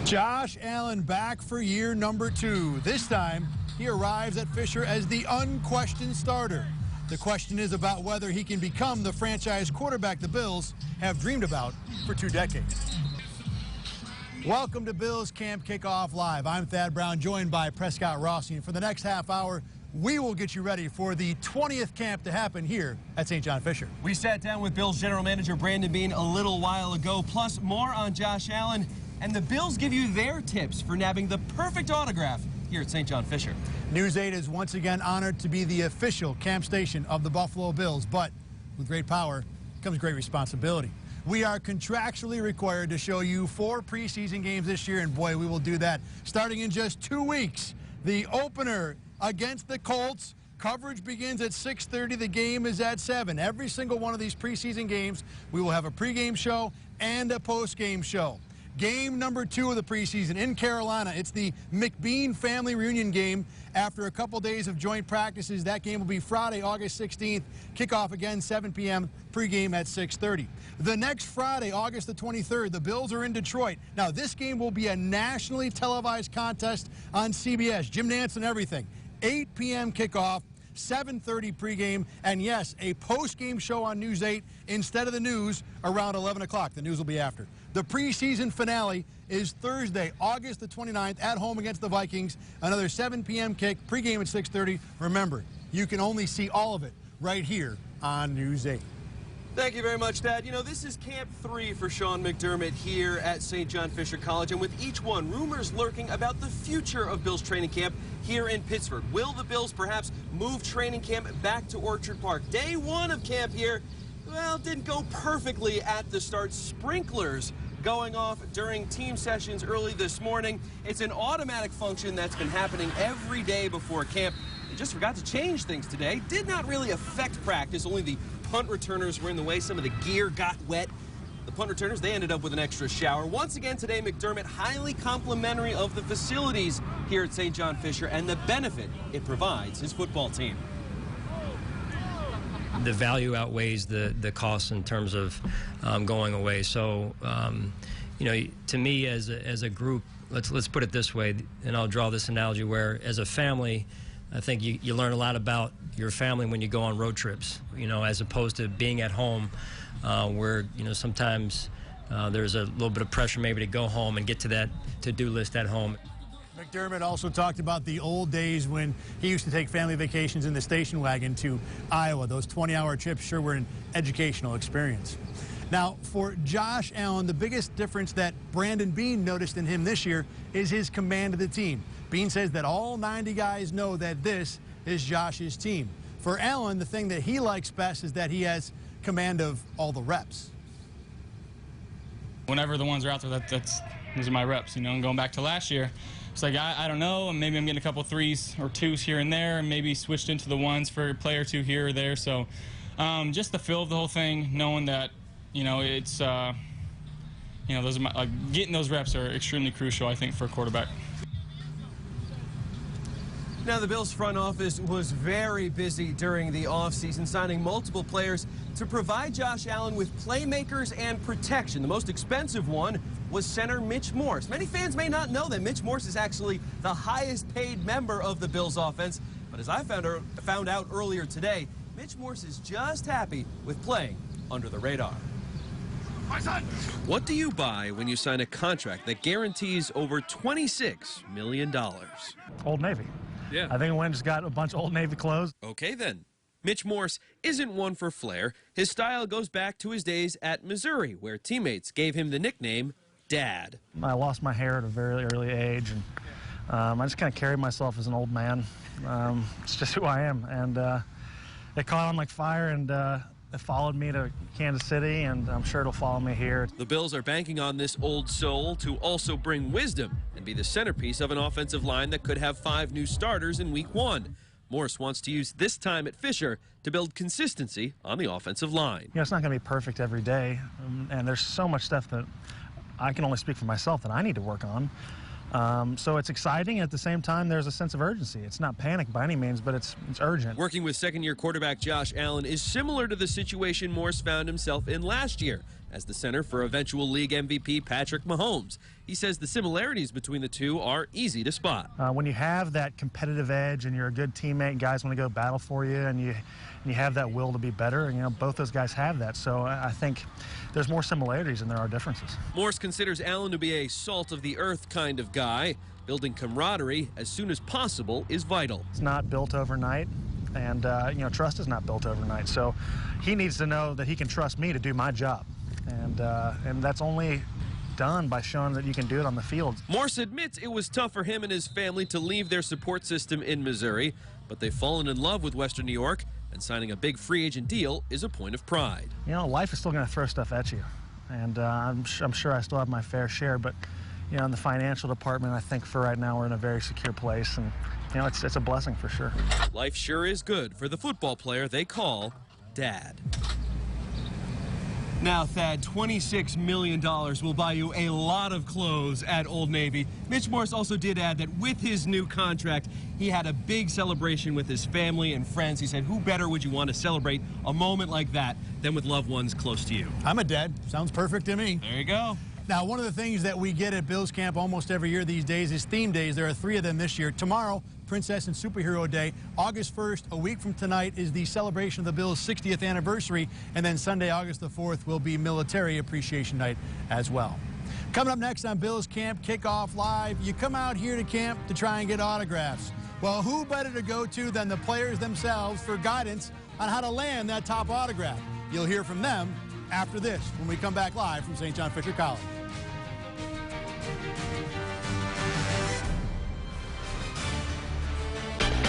Josh Allen back for year number 2. This time, he arrives at Fisher as the unquestioned starter. The question is about whether he can become the franchise quarterback the Bills have dreamed about for 2 decades. Welcome to Bills Camp Kickoff Live. I'm Thad Brown, joined by Prescott Rossi. And for the next half hour, we will get you ready for the 20th camp to happen here at St. John Fisher. We sat down with Bills general manager Brandon Beane a little while ago, plus more on Josh Allen. And the Bills give you their tips for nabbing the perfect autograph here at St. John Fisher. News 8 is once again honored to be the official camp station of the Buffalo Bills, but with great power comes great responsibility. We are contractually required to show you 4 preseason games this year, and boy, we will do that starting in just 2 weeks. The opener against the Colts. Coverage begins at 6:30. The game is at 7. Every single one of these preseason games, we will have a pregame show and a postgame show. Game number 2 of the preseason in Carolina. It's the McBean family reunion game. After a couple days of joint practices, that game will be Friday, August 16th. Kickoff again, 7 p.m. Pregame at 6:30. The next Friday, August the 23rd, the Bills are in Detroit. Now, this game will be a nationally televised contest on CBS. Jim Nantz and everything. 8 p.m. kickoff. 7:30 pregame, and yes, a post-game show on News 8 instead of the news around 11 o'clock. The news will be after. The preseason finale is Thursday, August the 29th, at home against the Vikings. Another 7 p.m. kick, pregame at 6:30. Remember, you can only see all of it right here on News 8. Thank you very much, Dad. You know, this is Camp 3 for Sean McDermott here at St. John Fisher College, and with each one, rumors lurking about the future of Bills training camp here in Pittsburgh. Will the Bills perhaps move training camp back to Orchard Park? Day 1 of camp here, well, didn't go perfectly at the start. Sprinklers going off during team sessions early this morning. It's an automatic function that's been happening every day before camp. They just forgot to change things today. Did not really affect practice. Only the punt returners were in the way. Some of the gear got wet. The punt returners, they ended up with an extra shower. Once again today, McDermott highly complimentary of the facilities here at St. John Fisher and the benefit it provides his football team. The value outweighs the cost in terms of going away. So, you know, to me as a group, let's put it this way, and I'll draw this analogy where as a family, I think you learn a lot about your family when you go on road trips, you know, as opposed to being at home where, you know, sometimes there's a little bit of pressure maybe to go home and get to that to-do list at home. McDermott also talked about the old days when he used to take family vacations in the station wagon to Iowa. Those 20-hour trips sure were an educational experience. Now, for Josh Allen, the biggest difference that Brandon Beane noticed in him this year is his command of the team. Beane says that all 90 guys know that this is Josh's team. For Allen, the thing that he likes best is that he has command of all the reps. Whenever the ones are out there, those are my reps, you know, and going back to last year, it's like, I don't know, and maybe I'm getting a couple 3s or 2s here and there, and maybe switched into the 1s for a play or 2 here or there. So just the feel of the whole thing, knowing that, you know, it's, you know, those are getting those reps are extremely crucial, I think, for a quarterback. Now, the Bills front office was very busy during the offseason, signing multiple players to provide Josh Allen with playmakers and protection. The most expensive one was center Mitch Morse. Many fans may not know that Mitch Morse is actually the highest paid member of the Bills offense, but as I found out earlier today, Mitch Morse is just happy with playing under the radar. What do you buy when you sign a contract that guarantees over $26 million? Old Navy. Yeah. I think I went and just got a bunch of Old Navy clothes. Okay, then. Mitch Morse isn't one for flair. His style goes back to his days at Missouri, where teammates gave him the nickname Dad. I lost my hair at a very early age, and I just kind of carried myself as an old man. It's just who I am, and it caught on like fire, and it followed me to Kansas City, and I'm sure it'll follow me here. The Bills are banking on this old soul to also bring wisdom and be the centerpiece of an offensive line that could have 5 new starters in Week 1. Morse wants to use this time at Fisher to build consistency on the offensive line. You know, it's not going to be perfect every day, and there's so much stuff that I can only speak for myself that I need to work on. So it's exciting. At the same time, there's a sense of urgency. It's not panic by any means, but it's urgent. Working with second-year quarterback Josh Allen is similar to the situation Morse found himself in last year. as the center for eventual league MVP Patrick Mahomes. He says the similarities between the two are easy to spot. When you have that competitive edge and you're a good teammate and guys want to go battle for you and you have that will to be better, and both those guys have that. So I think there's more similarities than there are differences. Morse considers Allen to be a salt-of-the-earth kind of guy. Building camaraderie as soon as possible is vital. It's not built overnight, and trust is not built overnight. So he needs to know that he can trust me to do my job, and that's only done by showing that you can do it on the field. Morse admits it was tough for him and his family to leave their support system in Missouri, but they've fallen in love with Western New York, and signing a big free agent deal is a point of pride. Life is still going to throw stuff at you, and I'm sure I still have my fair share, but in the financial department, I think for right now we're in a very secure place, and it's a blessing for sure. Life sure is good for the football player they call Dad. Now, Thad, $26 million will buy you a lot of clothes at Old Navy. Mitch Morse also did add that with his new contract, he had a big celebration with his family and friends. He said, who better would you want to celebrate a moment like that than with loved ones close to you? I'm a dad. Sounds perfect to me. There you go. Now, one of the things that we get at Bills Camp almost every year these days is theme days. There are 3 of them this year. Tomorrow, Princess and Superhero Day. August 1st, a week from tonight, is the celebration of the Bills' 60th anniversary. And then Sunday, August the 4th, will be Military Appreciation Night as well. Coming up next on Bills Camp Kickoff Live, you come out here to camp to try and get autographs. Well, who better to go to than the players themselves for guidance on how to land that top autograph? You'll hear from them after this when we come back live from St. John Fisher College.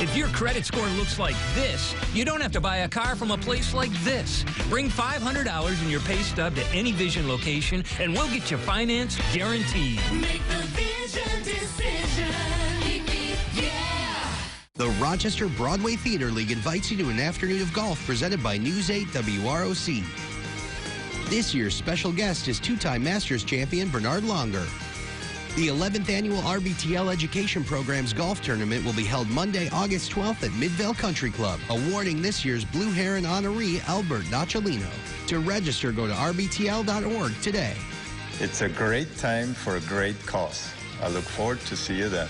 If your credit score looks like this, you don't have to buy a car from a place like this. Bring $500 in your pay stub to any Vision location, and we'll get you finance guaranteed. Make the Vision decision. Yeah! The Rochester Broadway Theater League invites you to an afternoon of golf presented by News 8 WROC. This year's special guest is 2-time Masters champion Bernard Longer. The 11th annual RBTL Education Program's golf tournament will be held Monday, August 12th at Midvale Country Club, awarding this year's Blue Heron honoree Albert Nocciolino. To register, go to rbtl.org today. It's a great time for a great cause. I look forward to see you then.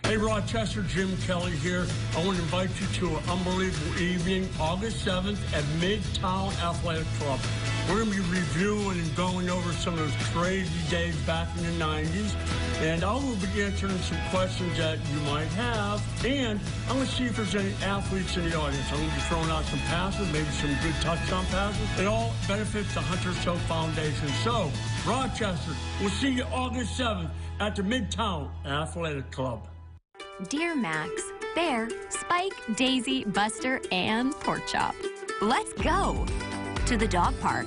Hey Rochester, Jim Kelly here. I want to invite you to an unbelievable evening, August 7th at Midtown Athletic Club. We're going to be reviewing and going over some of those crazy days back in the 90s. And I will be answering some questions that you might have. And I'm going to see if there's any athletes in the audience. I'm going to be throwing out some passes, maybe some good touchdown passes. It all benefits the Hunter Show Foundation. So, Rochester, we'll see you August 7th at the Midtown Athletic Club. Dear Max, Bear, Spike, Daisy, Buster, and Pork Chop. Let's go to the dog park,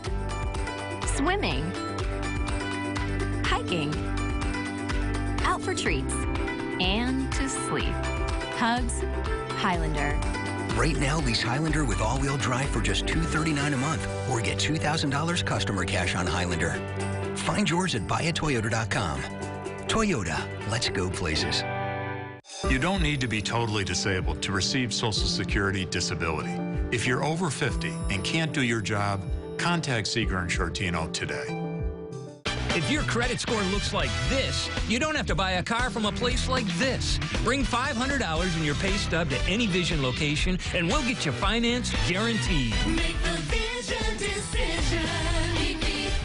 swimming, hiking, out for treats, and to sleep. Hugs, Highlander. Right now, lease Highlander with all-wheel drive for just $239 a month, or get $2,000 customer cash on Highlander. Find yours at buyatoyota.com. Toyota, let's go places. You don't need to be totally disabled to receive Social Security disability. If you're over 50 and can't do your job, contact Seeger and Shortino today. If your credit score looks like this, you don't have to buy a car from a place like this. Bring $500 in your pay stub to any Vision location, and we'll get you finance guaranteed. Make the Vision decision.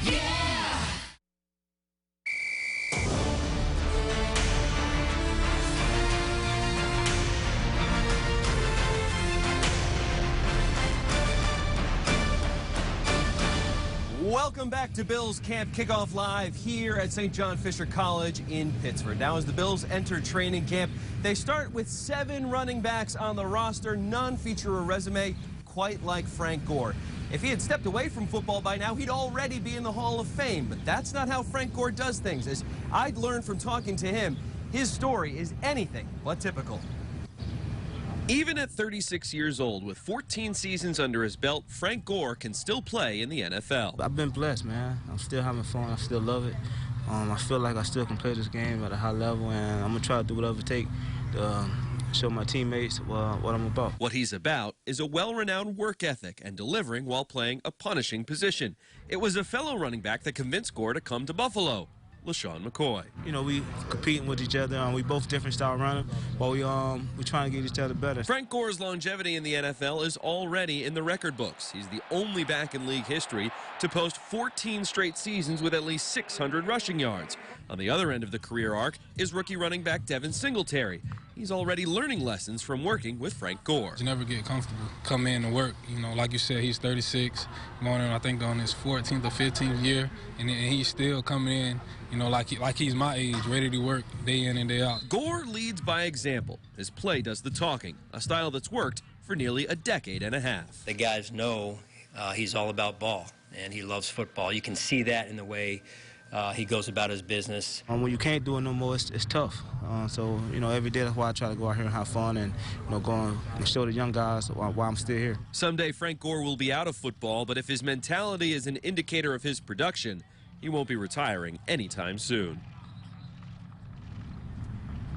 Yeah! Welcome back to Bills Camp Kickoff Live here at St. John Fisher College in Pittsford. Now, as the Bills enter training camp, they start with 7 running backs on the roster. None feature a resume quite like Frank Gore. If he had stepped away from football by now, he'd already be in the Hall of Fame. But that's not how Frank Gore does things. As I'd learned from talking to him, his story is anything but typical. Even at 36 years old, with 14 seasons under his belt, Frank Gore can still play in the NFL. I've been blessed, man. I'm still having fun. I still love it. I feel like I still can play this game at a high level, and I'm going to try to do whatever it takes to show my teammates what I'm about. What he's about is a well-renowned work ethic and delivering while playing a punishing position. It was a fellow running back that convinced Gore to come to Buffalo, LaShawn McCoy. You know, we competing with each other. We both different style running, but we trying to get each other better. Frank Gore's longevity in the NFL is already in the record books. He's the only back in league history to post 14 straight seasons with at least 600 rushing yards. On the other end of the career arc is rookie running back Devin Singletary. He's already learning lessons from working with Frank Gore. You never get comfortable. Come in and work. You know, like you said, he's 36, going in, I think, on his 14th or 15th year, and he's still coming in, you know, like he's my age, ready to work day in and day out. Gore leads by example. His play does the talking, a style that's worked for nearly a decade and a half. The guys know he's all about ball, and he loves football. You can see that in the way he goes about his business. When you can't do it no more, it's tough. So, you know, every day that's why I try to go out here and have fun and, you know, go and show the young guys why I'm still here. Someday Frank Gore will be out of football, but if his mentality is an indicator of his production, he won't be retiring anytime soon.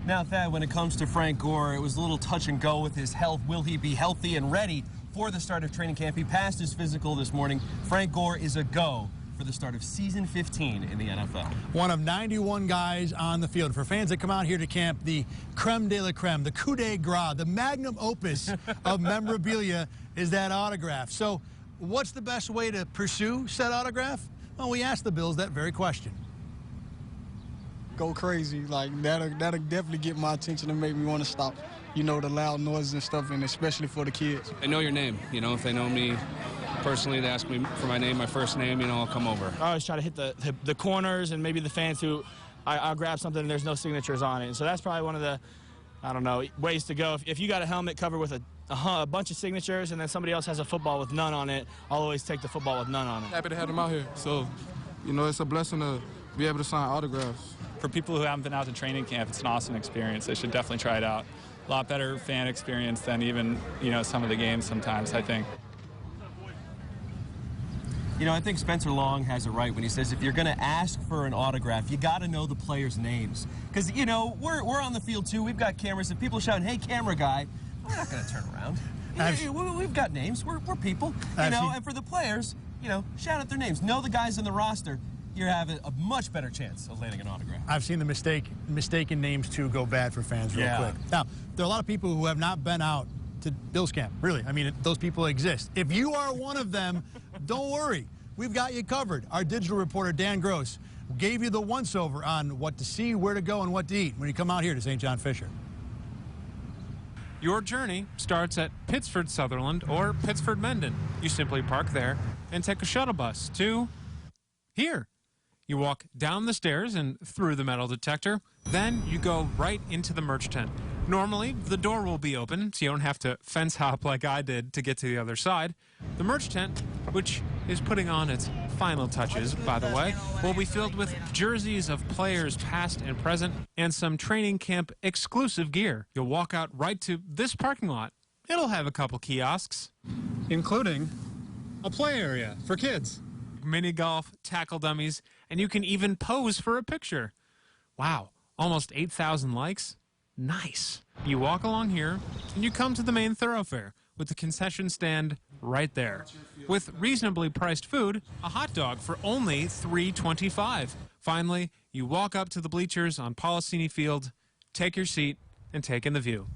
Now, Thad, when it comes to Frank Gore, it was a little touch and go with his health. Will he be healthy and ready for the start of training camp? He passed his physical this morning. Frank Gore is a go for the start of season 15 in the NFL. One of 91 guys on the field. For fans that come out here to camp, the creme de la creme, the coup de grace, the magnum opus of memorabilia is that autograph. So what's the best way to pursue said autograph? Well, we asked the Bills that very question. Go crazy. Like, that'll definitely get my attention and make me want to stop, you know, the loud noises and stuff, and especially for the kids. They know your name. You know, if they know me personally, they ask me for my name, my first name, you know, I'll come over. I always try to hit the corners and maybe the fans who I'll grab something and there's no signatures on it. And so that's probably one of the, I don't know, ways to go. If you got a helmet covered with a bunch of signatures and then somebody else has a football with none on it, I'll always take the football with none on it. Happy to have them out here. So, you know, it's a blessing to be able to sign autographs. For people who haven't been out to training camp, it's an awesome experience. They should definitely try it out. A lot better fan experience than even, you know, some of the games sometimes, I think. You know, I think Spencer Long has it right when he says if you're going to ask for an autograph, you got to know the players' names. Because, you know, we're on the field, too. We've got cameras. If people shouting, hey, camera guy, we're not going to turn around. We've got names. We're people. You know, and for the players, you know, shout out their names. Know the guys in the roster. You're having a much better chance of landing an autograph. I've seen the mistaken names, too, go bad for fans real quick. Now, there are a lot of people who have not been out to Bills camp. Really, I mean, those people exist. If you are one of them, don't worry. We've got you covered. Our digital reporter, Dan Gross, gave you the once-over on what to see, where to go, and what to eat when you come out here to St. John Fisher. Your journey starts at Pittsford Sutherland or Pittsford Mendon. You simply park there and take a shuttle bus to here. You walk down the stairs and through the metal detector. Then you go right into the merch tent. Normally, the door will be open, so you don't have to fence hop like I did to get to the other side. The merch tent, which is putting on its final touches, by the way, will be filled with jerseys of players past and present and some training camp exclusive gear. You'll walk out right to this parking lot. It'll have a couple kiosks, including a play area for kids, mini golf, tackle dummies, and you can even pose for a picture. Wow, almost 8,000 likes? Nice. You walk along here, and you come to the main thoroughfare with the concession stand right there. With reasonably priced food, a hot dog for only $3.25. Finally, you walk up to the bleachers on Policini Field, take your seat, and take in the view.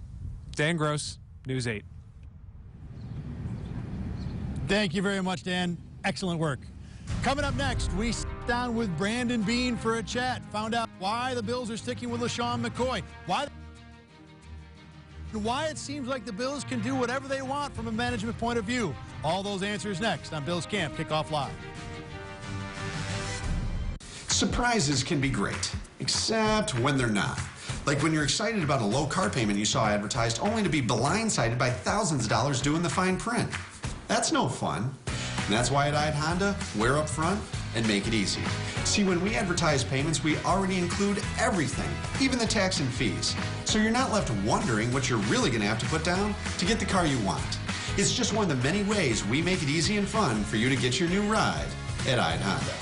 Dan Gross, News 8. Thank you very much, Dan. Excellent work. Coming up next, we sit down with Brandon Beane for a chat. Found out why the Bills are sticking with LaShawn McCoy. Why it seems like the Bills can do whatever they want from a management point of view. All those answers next on Bills Camp Kickoff Live. Surprises can be great, except when they're not. Like when you're excited about a low car payment you saw advertised only to be blindsided by thousands of dollars due in the fine print. That's no fun. And that's why at Ide Honda, we're up front and make it easy. See, when we advertise payments, we already include everything, even the tax and fees. So you're not left wondering what you're really going to have to put down to get the car you want. It's just one of the many ways we make it easy and fun for you to get your new ride at Ide Honda.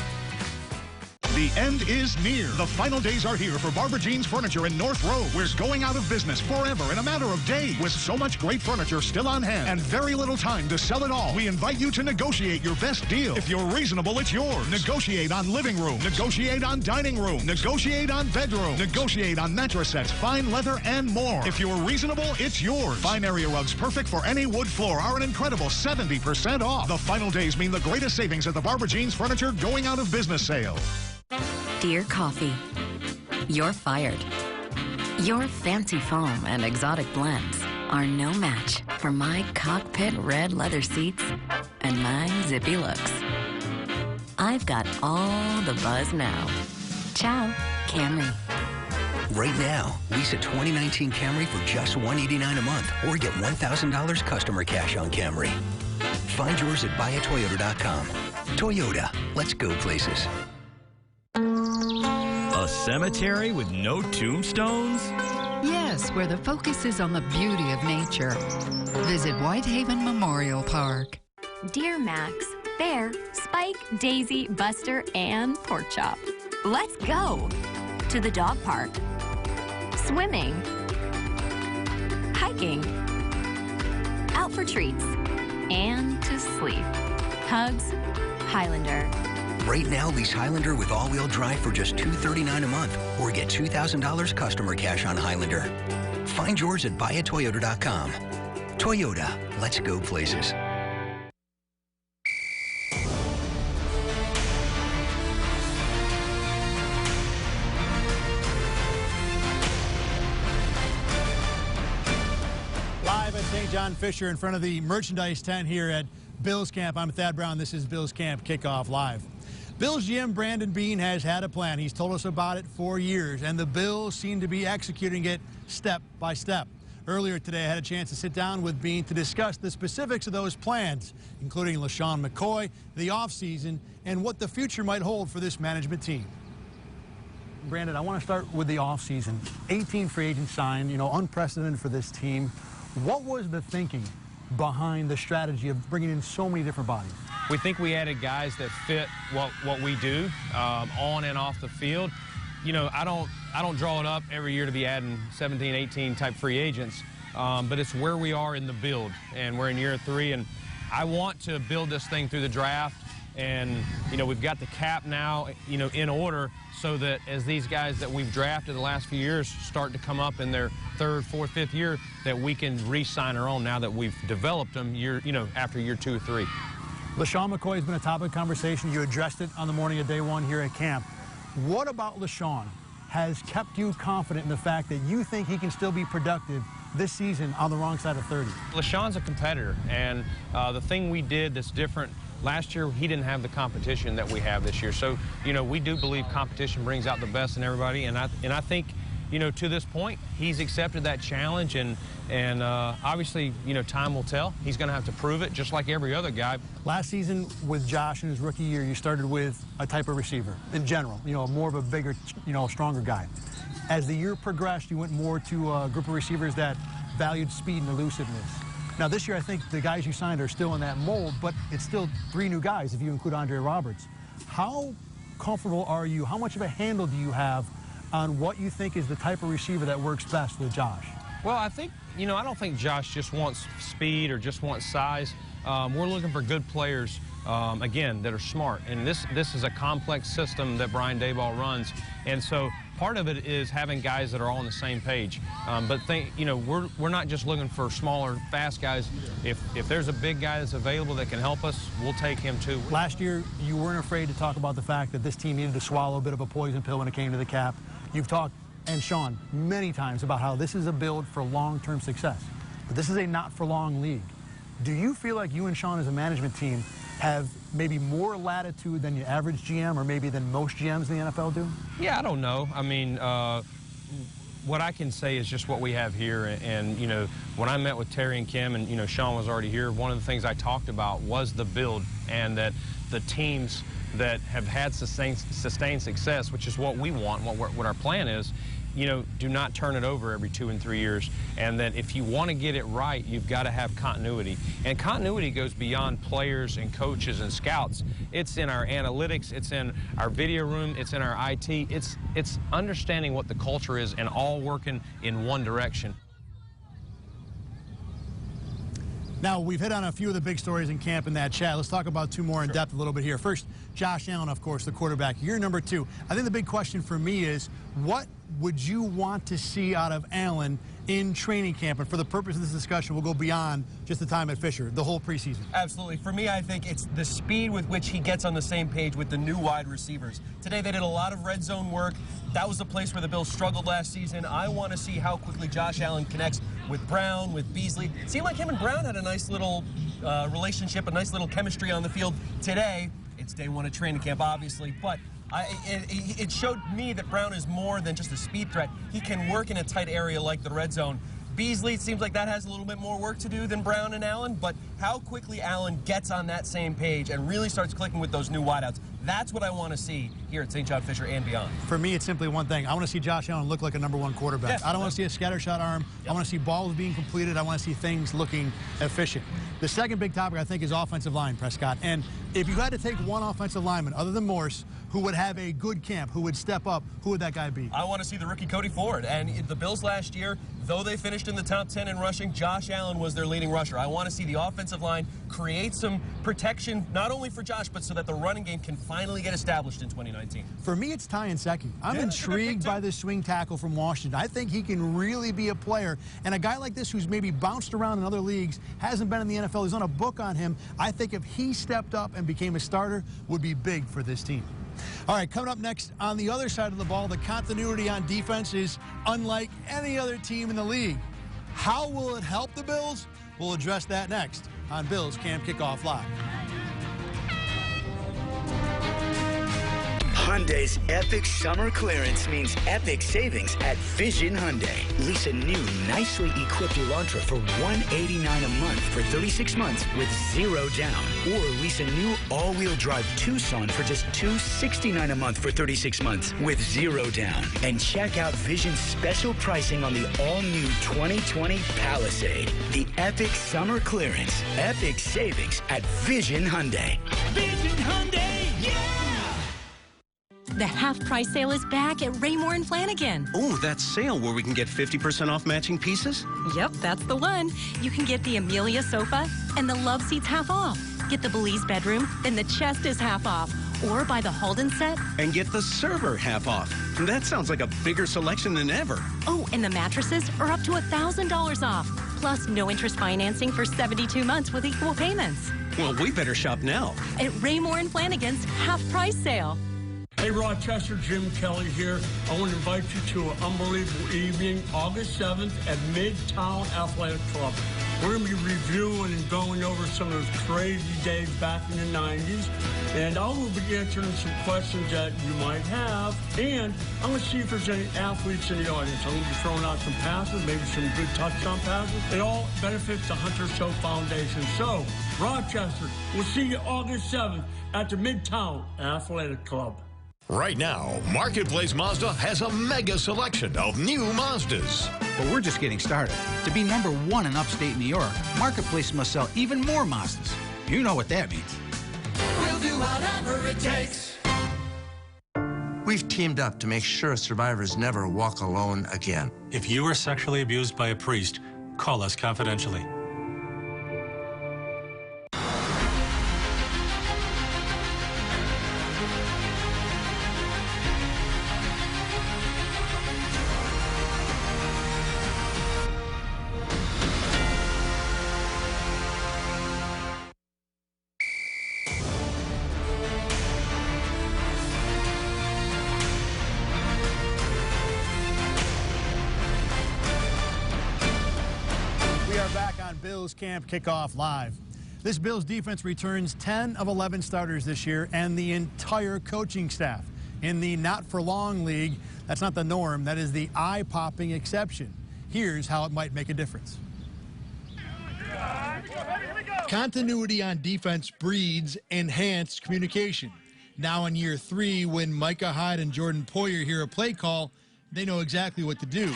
The end is near. The final days are here for Barbara Jean's Furniture in North Row. We're going out of business forever in a matter of days. With so much great furniture still on hand and very little time to sell it all, we invite you to negotiate your best deal. If you're reasonable, it's yours. Negotiate on living room. Negotiate on dining room. Negotiate on bedroom. Negotiate on mattress sets, fine leather, and more. If you're reasonable, it's yours. Fine area rugs perfect for any wood floor are an incredible 70% off. The final days mean the greatest savings at the Barbara Jean's Furniture going out of business sale. Dear Coffee, you're fired. Your fancy foam and exotic blends are no match for my cockpit red leather seats and my zippy looks. I've got all the buzz now. Ciao, Camry. Right now, lease a 2019 Camry for just $189 a month or get $1,000 customer cash on Camry. Find yours at buyatoyota.com. Toyota, let's go places. A cemetery with no tombstones? Yes, where the focus is on the beauty of nature. Visit Whitehaven Memorial Park. Dear Max, Bear, Spike, Daisy, Buster, and Pork Chop. Let's go to the dog park, swimming, hiking, out for treats, and to sleep. Hugs, Highlander. Right now, lease Highlander with all-wheel drive for just $239 a month or get $2,000 customer cash on Highlander. Find yours at buyatoyota.com. Toyota, let's go places. Live at St. John Fisher in front of the merchandise tent here at Bills Camp. I'm Thad Brown. This is Bills Camp Kickoff Live. Bills GM Brandon Beane has had a plan. He's told us about it for years, and the Bills seem to be executing it step by step. Earlier today, I had a chance to sit down with Beane to discuss the specifics of those plans, including LaShawn McCoy, the offseason, and what the future might hold for this management team. Brandon, I want to start with the offseason. 18 free agents signed, unprecedented for this team. What was the thinking behind the strategy of bringing in so many different bodies? We think we added guys that fit what we do on and off the field. I don't draw it up every year to be adding 17, 18 type free agents, but it's where we are in the build, and we're in year 3, and I want to build this thing through the draft, and we've got the cap now in order so that as these guys that we've drafted the last few years start to come up in their 3rd, 4th, 5th year, that we can re-sign our own now that we've developed them after year 2 or 3. LaShawn McCoy has been a topic of conversation. You addressed it on the morning of day 1 here at camp. What about LaShawn has kept you confident in the fact that you think he can still be productive this season on the wrong side of 30? LaShawn's a competitor, and the thing we did that's different, last year he didn't have the competition that we have this year. So, we do believe competition brings out the best in everybody, and I think, to this point, he's accepted that challenge, and obviously, time will tell. He's going to have to prove it, just like every other guy. Last season with Josh in his rookie year, you started with a type of receiver in general, more of a bigger, stronger guy. As the year progressed, you went more to a group of receivers that valued speed and elusiveness. Now, this year, I think the guys you signed are still in that mold, but it's still 3 new guys if you include Andre Roberts. How comfortable are you? How much of a handle do you have on what you think is the type of receiver that works best with Josh? Well, I think, I don't think Josh just wants speed or just wants size. We're looking for good players, again, that are smart. And this is a complex system that Brian Daboll runs. And so part of it is having guys that are all on the same page. But we're not just looking for smaller, fast guys. If there's a big guy that's available that can help us, we'll take him too. Last year, you weren't afraid to talk about the fact that this team needed to swallow a bit of a poison pill when it came to the cap. You've talked, and Sean, many times about how this is a build for long-term success. But this is a not-for-long league. Do you feel like you and Sean as a management team have maybe more latitude than your average GM or maybe than most GMs in the NFL do? Yeah, I don't know. I mean, what I can say is just what we have here. And when I met with Terry and Kim and, Sean was already here, one of the things I talked about was the build, and that the teams that have had sustained success, which is what we want, what our plan is you know, do not turn it over every 2 and 3 years. And that if you want to get it right, you've got to have continuity. And continuity goes beyond players and coaches and scouts. It's in our analytics, it's in our video room, it's in our IT. It's understanding what the culture is and all working in one direction. Now, we've hit on a few of the big stories in camp in that chat. Let's talk about two more in depth a little bit here. First, Josh Allen, of course, the quarterback. You're number 2. I think the big question for me is, what would you want to see out of Allen in training camp? And for the purpose of this discussion, we'll go beyond just the time at Fisher, the whole preseason. Absolutely. For me, I think it's the speed with which he gets on the same page with the new wide receivers. Today, they did a lot of red zone work. That was the place where the Bills struggled last season. I want to see how quickly Josh Allen connects with Brown, with Beasley. It seemed like him and Brown had a nice little relationship, a nice little chemistry on the field. Today, it's day 1 of training camp, obviously, but it showed me that Brown is more than just a speed threat. He can work in a tight area like the red zone. Beasley, it seems like that has a little bit more work to do than Brown and Allen, but how quickly Allen gets on that same page and really starts clicking with those new wideouts, that's what I want to see here at St. John Fisher and beyond. For me, it's simply one thing. I want to see Josh Allen look like a #1 quarterback. Yes, I don't want to see a scattershot arm. I want to see balls being completed. I want to see things looking efficient. The second big topic, I think, is offensive line, Prescott. And if you had to take one offensive lineman, other than Morse, who would have a good camp, who would step up, who would that guy be? I want to see the rookie Cody Ford. And the Bills last year, though they finished in the top 10 in rushing, Josh Allen was their leading rusher. I want to see the offensive line create some protection, not only for Josh, but so that the running game can finally get established in 2019. For me, it's Ty Nsekhe. I'm intrigued by this swing tackle from Washington. I think he can really be a player. And a guy like this who's maybe bounced around in other leagues, hasn't been in the NFL, he's on a book on him. I think if he stepped up and became a starter, would be big for this team. All right, coming up next, on the other side of the ball, the continuity on defense is unlike any other team in the league. How will it help the Bills? We'll address that next on Bills Camp Kickoff Live. Hyundai's epic summer clearance means epic savings at Vision Hyundai. Lease a new, nicely equipped Elantra for $189 a month for 36 months with 0 down. Or lease a new all-wheel drive Tucson for just $269 a month for 36 months with 0 down. And check out Vision's special pricing on the all-new 2020 Palisade. The epic summer clearance. Epic savings at Vision Hyundai. Vision Hyundai, yeah! The half-price sale is back at Raymore and Flanagan. Oh, that sale where we can get 50% off matching pieces? Yep, that's the one. You can get the Amelia sofa and the love seats half off. Get the Belize bedroom, then the chest is half off. Or buy the Holden set. And get the server half off. That sounds like a bigger selection than ever. Oh, and the mattresses are up to $1,000 off. Plus, no interest financing for 72 months with equal payments. Well, we better shop now. At Raymore and Flanagan's half-price sale. Hey, Rochester, Jim Kelly here. I want to invite you to an unbelievable evening, August 7th at Midtown Athletic Club. We're going to be reviewing and going over some of those crazy days back in the 90s. And I will be answering some questions that you might have. And I'm going to see if there's any athletes in the audience. I'm going to be throwing out some passes, maybe some good touchdown passes. It all benefits the Hunter Show Foundation. So, Rochester, we'll see you August 7th at the Midtown Athletic Club. Right now, Marketplace Mazda has a mega selection of new Mazdas. But we're just getting started. To be #1 in upstate New York, Marketplace must sell even more Mazdas. You know what that means. We'll do whatever it takes. We've teamed up to make sure survivors never walk alone again. If you were sexually abused by a priest, call us confidentially. Bills Camp Kickoff Live. This Bills defense returns 10 of 11 starters this year and the entire coaching staff. In the not-for-long league, that's not the norm. That is the eye-popping exception. Here's how it might make a difference. Continuity on defense breeds enhanced communication. Now in year 3, when Micah Hyde and Jordan Poyer hear a play call, they know exactly what to do.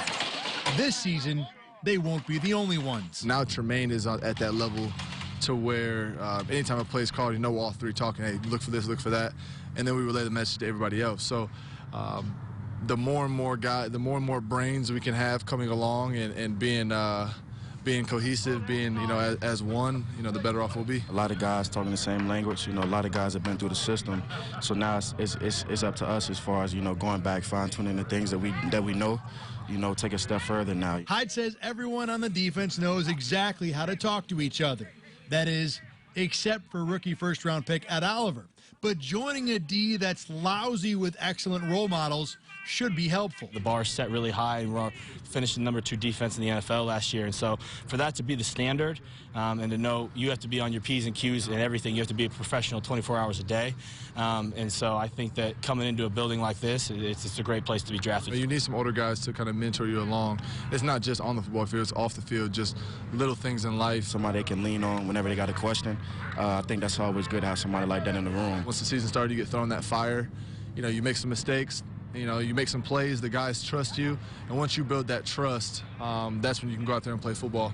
This season, they won't be the only ones. Now Tremaine is at that level to where anytime a play is called, all three talking, hey, look for this, look for that, and then we relay the message to everybody else. So the more and more brains we can have coming along and being cohesive, being as one, the better off we'll be. A lot of guys talking the same language. A lot of guys have been through the system. So now it's up to us as far as going back, fine-tuning the things that we know. Take a step further now. Hyde says everyone on the defense knows exactly how to talk to each other. That is, except for rookie first-round pick Ed Oliver. But joining a D that's lousy with excellent role models should be helpful. The bar is set really high, and we're finishing number 2 defense in the NFL last year. And so for that to be the standard and to know you have to be on your P's and Q's and everything, you have to be a professional 24 hours a day. And so I think that coming into a building like this, it's a great place to be drafted. You need some older guys to kind of mentor you along. It's not just on the football field, it's off the field, just little things in life. Somebody they can lean on whenever they got a question. I think that's always good to have somebody like that in the room. Once the season started, you get thrown that fire. You make some mistakes. You make some plays, the guys trust you, and once you build that trust, that's when you can go out there and play football.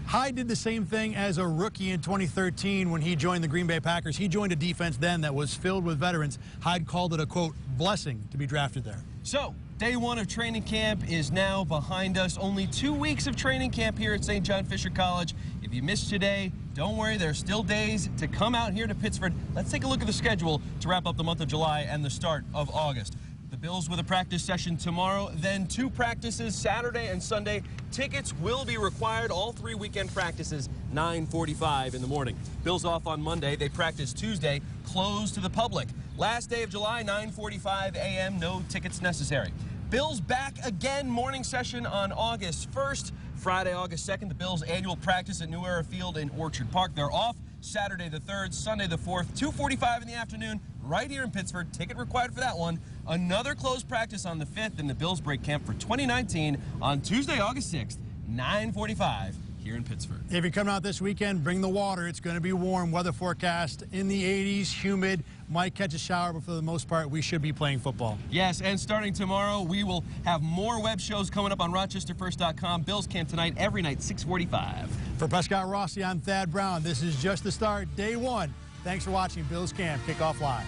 Hyde did the same thing as a rookie in 2013 when he joined the Green Bay Packers. He joined a defense then that was filled with veterans. Hyde called it a, quote, blessing to be drafted there. So, day 1 of training camp is now behind us. Only 2 weeks of training camp here at St. John Fisher College. If you missed today, don't worry, there's still days to come out here to Pittsford. Let's take a look at the schedule to wrap up the month of July and the start of August. The Bills with a practice session tomorrow, then 2 practices Saturday and Sunday. Tickets will be required, all 3 weekend practices, 9:45 in the morning. Bills off on Monday. They practice Tuesday, closed to the public. Last day of July, 9:45 a.m., no tickets necessary. Bills back again, morning session on August 1st. Friday, August 2nd, the Bills' annual practice at New Era Field in Orchard Park. They're off Saturday the 3rd, Sunday the 4th, 2:45 in the afternoon, right here in Pittsford. Ticket required for that one. Another closed practice on the 5th, and the Bills break camp for 2019 on Tuesday, August 6th, 9:45 here in Pittsford. If you come out this weekend, bring the water. It's going to be warm. Weather forecast in the 80s, humid. Might catch a shower, but for the most part, we should be playing football. Yes, and starting tomorrow, we will have more web shows coming up on RochesterFirst.com. Bills camp tonight, every night, 6:45. For Prescott Rossi, I'm Thad Brown. This is just the start, day 1. Thanks for watching Bills Camp Kickoff Live.